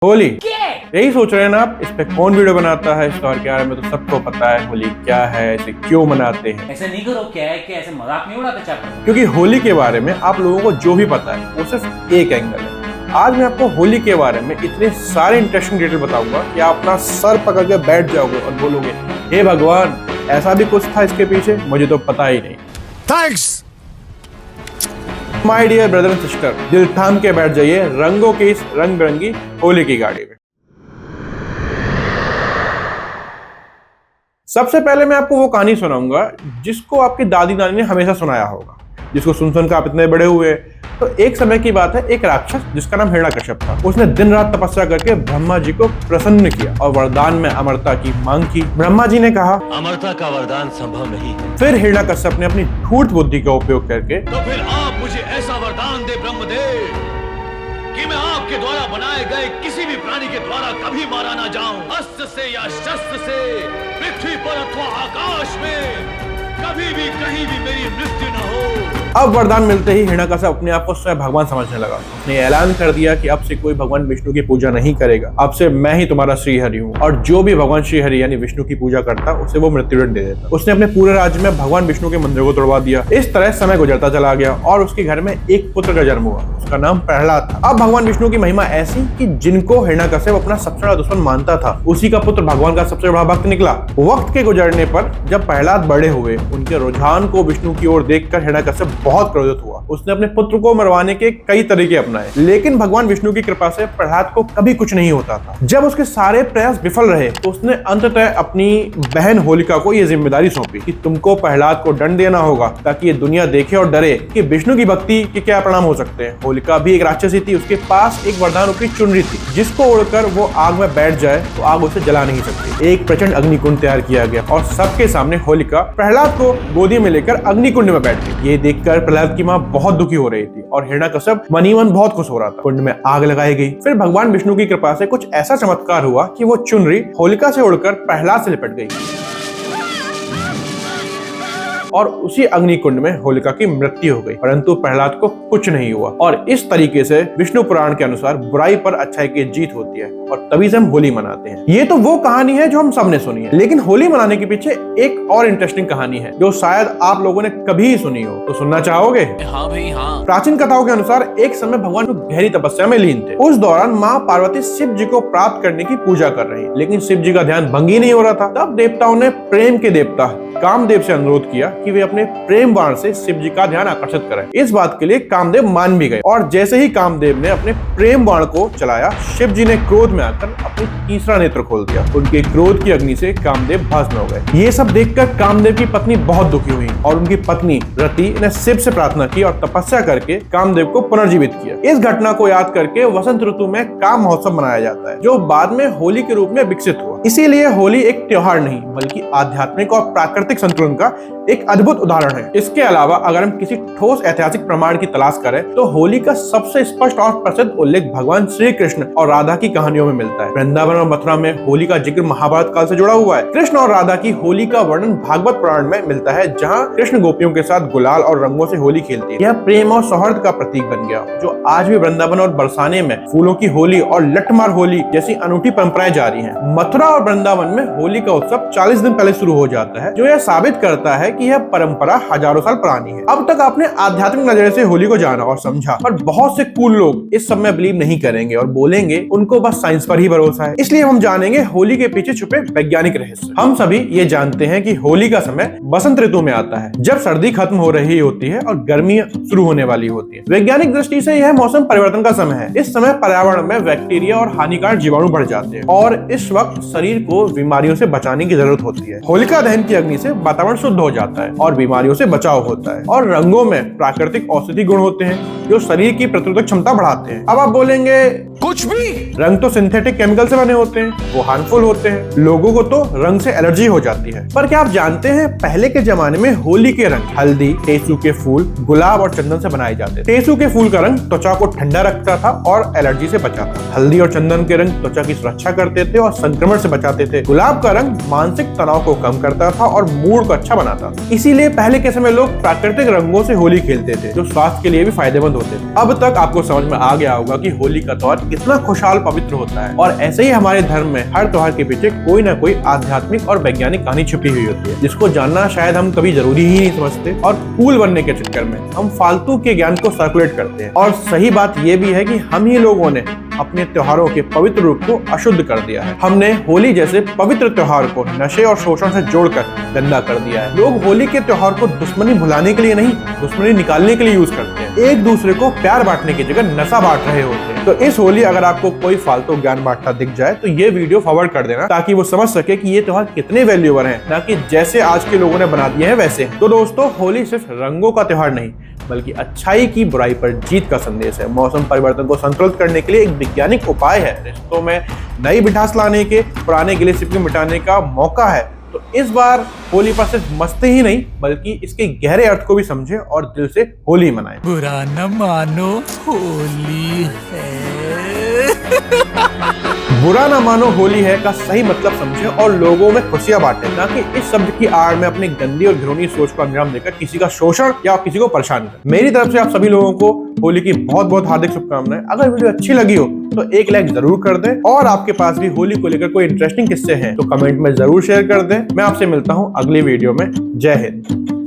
होली यही सोच रहे हैं ना आप, इस पे कौन वीडियो बनाता है। इस त्योहार के बारे में तो सबको पता है होली क्या है, इसे क्यों मनाते हैं। ऐसे नहीं करो, क्या है कि ऐसे मजाक नहीं उड़ाते चाहते। क्योंकि होली के बारे में आप लोगों को जो भी पता है वो सिर्फ एक एंगल है। आज मैं आपको होली के बारे में इतने सारे इंटरेस्टिंग डिटेल बताऊंगा कि आप अपना सर पकड़ के बैठ जाओगे और बोलोगे हे भगवान, ऐसा भी कुछ था इसके पीछे, मुझे तो पता ही नहीं। Thanks my dear brother and sister, दिल थाम के बैठ जाइए रंगों की इस रंग बिरंगी होली की गाड़ी में। सबसे पहले मैं आपको वो कहानी सुनाऊंगा जिसको आपकी दादी नानी ने हमेशा सुनाया होगा, जिसको सुन सुनकर आप इतने बड़े हुए। तो एक समय की बात है, एक राक्षस जिसका नाम हिरण्यकश्यप था, उसने दिन रात तपस्या करके ब्रह्मा जी को प्रसन्न किया और वरदान में अमरता की मांग की। ब्रह्मा जी ने कहा अमरता का वरदान संभव नहीं है। फिर हिरण्यकश्यप ने अपनी धूर्त बुद्धि का उपयोग करके तो फिर आप मुझे ऐसा वरदान दे ब्रह्मदेव कि मैं आपके द्वारा बनाए गए किसी भी प्राणी के द्वारा कभी मारा ना जाऊं, अस्त्र से या शस्त्र से, पृथ्वी पर अथवा आकाश में कभी भी कहीं भी मेरी मृत्यु न हो। अब वरदान मिलते ही हिरण्यकश्यप अपने आप को स्वयं भगवान समझने लगा। उसने ऐलान कर दिया कि अब से कोई भगवान विष्णु की पूजा नहीं करेगा, अब से मैं ही तुम्हारा श्रीहरि हूँ, और जो भी भगवान श्रीहरि यानी विष्णु की पूजा करता उसे वो मृत्युदंड दे देता। उसने अपने पूरे राज्य में भगवान विष्णु के मंदिर को तोड़वा दिया। इस तरह समय गुजरता चला गया और उसके घर में एक पुत्र का जन्म हुआ। उसका नाम प्रहलाद था। अब भगवान विष्णु की महिमा ऐसी कि जिनको हिरण्यकश्यप अपना सबसे बड़ा दुश्मन मानता था, उसी का पुत्र भगवान का सबसे बड़ा भक्त निकला। वक्त के गुजरने पर जब प्रहलाद बड़े हुए, उनके रुझान को विष्णु की ओर देखकर हिरण्यकश्यप बहुत क्रोधित हुआ। उसने अपने पुत्र को मरवाने के कई तरीके अपनाए, लेकिन भगवान विष्णु की कृपा से प्रहलाद को कभी कुछ नहीं होता था। जब उसके सारे प्रयास विफल रहे तो उसने अंततः अपनी बहन होलिका को यह जिम्मेदारी सौंपी कि तुमको प्रहलाद को दंड देना होगा ताकि ये दुनिया देखे और डरे कि विष्णु की भक्ति के क्या परिणाम हो सकते हैं। होलिका भी एक राक्षसी थी। उसके पास एक वरदान रूपी चुनरी थी, जिसको उड़कर वो आग में बैठ जाए तो आग उसे जला नहीं सकती। एक प्रचंड अग्निकुंड तैयार किया गया और सबके सामने होलिका प्रहलाद को गोदी में लेकर अग्निकुंड में बैठ गई। ये देखकर प्रहलाद की माँ बहुत दुखी हो रही थी और हिरण्यकश्यप मन ही मन बहुत खुश हो रहा था। कुंड में आग लगाई गई। फिर भगवान विष्णु की कृपा से कुछ ऐसा चमत्कार हुआ कि वो चुनरी होलिका से उड़कर प्रहलाद से लिपट गई और उसी अग्निकुंड में होलिका की मृत्यु हो गई। परंतु प्रहलाद को कुछ नहीं हुआ। और इस तरीके से विष्णु पुराण के अनुसार बुराई पर अच्छाई की जीत होती है और तभी से हम होली मनाते हैं। ये तो वो कहानी है जो हम सबने सुनी है, लेकिन होली मनाने के पीछे एक और इंटरेस्टिंग कहानी है जो शायद आप लोगों ने कभी सुनी हो। तो सुनना चाहोगे? हाँ भाई हाँ। प्राचीन कथाओं के अनुसार एक समय भगवान गहरी तपस्या में लीन थे। उस दौरान माँ पार्वती शिव जी को प्राप्त करने की पूजा कर रही, लेकिन शिव जी का ध्यान भंग ही नहीं हो रहा था। तब देवताओं ने प्रेम के देवता कामदेव से अनुरोध किया कि वे अपने प्रेम बाण से शिव जी का ध्यान आकर्षित करें। इस बात के लिए कामदेव मान भी गए और जैसे ही कामदेव ने अपने प्रेम बाण को चलाया, शिव जी ने क्रोध में आकर अपनी तीसरा नेत्र खोल दिया। उनके क्रोध की अग्नि से कामदेव भस्म हो गए। ये सब देखकर कामदेव की पत्नी बहुत दुखी हुई और उनकी पत्नी रति ने शिव से प्रार्थना की और तपस्या करके कामदेव को पुनर्जीवित किया। इस घटना को याद करके वसंत ऋतु में काम महोत्सव मनाया जाता है, जो बाद में होली के रूप में विकसित हुआ। इसीलिए होली एक त्योहार नहीं बल्कि आध्यात्मिक और प्राकृतिक संतुलन का एक अद्भुत उदाहरण है। इसके अलावा अगर हम किसी ठोस ऐतिहासिक प्रमाण की तलाश करें तो होली का सबसे स्पष्ट और प्रसिद्ध उल्लेख भगवान श्री कृष्ण और राधा की कहानियों में मिलता है। वृंदावन और मथुरा में होली का जिक्र महाभारत काल से जुड़ा हुआ है। कृष्ण और राधा की होली का वर्णन भागवत पुराण में मिलता है, जहाँ कृष्ण गोपियों के साथ गुलाल और रंगों से होली खेलती है। यह प्रेम और सौहार्द का प्रतीक बन गया, जो आज भी वृंदावन और बरसाने में फूलों की होली और लठमार होली जैसी अनूठी परंपराएं जारी हैं। मथुरा और वृंदावन में होली का उत्सव 40 दिन पहले शुरू हो जाता है, जो यह साबित करता है कि यह परंपरा हजारों साल पुरानी है। अब तक आपने आध्यात्मिक नजरिए से होली को जाना और समझा, पर बहुत से कूल लोग इस सब में बिलीव नहीं करेंगे और बोलेंगे उनको बस साइंस पर ही भरोसा है। इसलिए हम जानेंगे होली के पीछे छुपे वैज्ञानिक रहस्य। हम सभी ये जानते हैं कि होली का समय बसंत ऋतु में आता है, जब सर्दी खत्म हो रही होती है और गर्मी शुरू होने वाली होती है। वैज्ञानिक दृष्टि से यह मौसम परिवर्तन का समय है। इस समय पर्यावरण में बैक्टीरिया और हानिकारक जीवाणु बढ़ जाते हैं और इस वक्त शरीर को बीमारियों से बचाने की जरूरत होती है। होलिका दहन की अग्नि से वातावरण शुद्ध हो जाता है और बीमारियों से बचाव होता है। और रंगों में प्राकृतिक औषधि गुण होते हैं जो शरीर की प्रतिरोधक क्षमता बढ़ाते हैं। अब आप बोलेंगे कुछ भी रंग तो सिंथेटिक केमिकल से बने होते हैं, वो हार्मफुल होते हैं, लोगों को तो रंग से एलर्जी हो जाती है। पर क्या आप जानते हैं पहले के जमाने में होली के रंग हल्दी, टेसू के फूल, गुलाब और चंदन से बनाए जाते थे। टेसू के फूल का रंग त्वचा को ठंडा रखता था और एलर्जी से बचाता। हल्दी और चंदन के रंग त्वचा की सुरक्षा करते थे और संक्रमण से बचाते थे। गुलाब का रंग मानसिक तनाव को कम करता था और मूड को अच्छा बनाता होगा। इसीलिए पहले के समय लोग प्राकृतिक रंगों से होली खेलते थे, जो स्वास्थ्य के लिए भी फायदेमंद होते थे। अब तक आपको समझ में आ गया होगा कि होली का त्योहार कितना खुशहाल पवित्र होता है, और ऐसे ही हमारे धर्म में हर त्योहार के पीछे कोई ना कोई आध्यात्मिक और वैज्ञानिक कहानी छुपी हुई होती है, जिसको जानना शायद हम कभी जरूरी ही नहीं समझते, और कूल बनने के चक्कर में हम फालतू के ज्ञान को सर्कुलेट करते हैं। और सही बात यह भी है कि हम ही लोगों ने अपने त्योहारों के पवित्र रूप को अशुद्ध कर दिया है। हमने होली जैसे पवित्र त्योहार को नशे और शोषण से जोड़कर गंदा कर दिया है। लोग होली के त्योहार को दुश्मनी भुलाने के लिए नहीं, दुश्मनी निकालने के लिए यूज करते हैं। एक दूसरे को प्यार बांटने की जगह नशा बांट रहे होते हैं। तो इस होली अगर आपको कोई फालतू ज्ञान बांटता दिख जाए तो ये वीडियो फॉरवर्ड कर देना, ताकि वो समझ सके कि ये त्योहार कितने वैल्यूएबल हैं, ना कि जैसे आज के लोगों ने बना दिए हैं वैसे। तो दोस्तों, होली सिर्फ रंगों का त्योहार नहीं, बल्कि अच्छाई की बुराई पर जीत का संदेश है। मौसम परिवर्तन को संतुलित करने के लिए एक वैज्ञानिक उपाय है। रिश्तों में नई मिठास लाने के, पुराने गिले शिकवे मिटाने का मौका है। तो इस बार होली पर सिर्फ मस्ती ही नहीं, बल्कि इसके गहरे अर्थ को भी समझें और दिल से होली मनाएं। बुरा न मानो, होली है। बुरा ना मानो होली है का सही मतलब समझें और लोगों में खुशियां बांटें, ना कि इस शब्द की आड़ में अपनी गंदी और घिनौनी सोच को अंजाम देकर किसी का शोषण या किसी को परेशान कर। मेरी तरफ से आप सभी लोगों को होली की बहुत बहुत हार्दिक शुभकामनाएं। अगर वीडियो अच्छी लगी हो तो एक लाइक जरूर कर दें, और आपके पास भी होली को लेकर कोई इंटरेस्टिंग किस्से हैं तो कमेंट में जरूर शेयर कर दें। मैं आपसे मिलता हूं अगली वीडियो में। जय हिंद।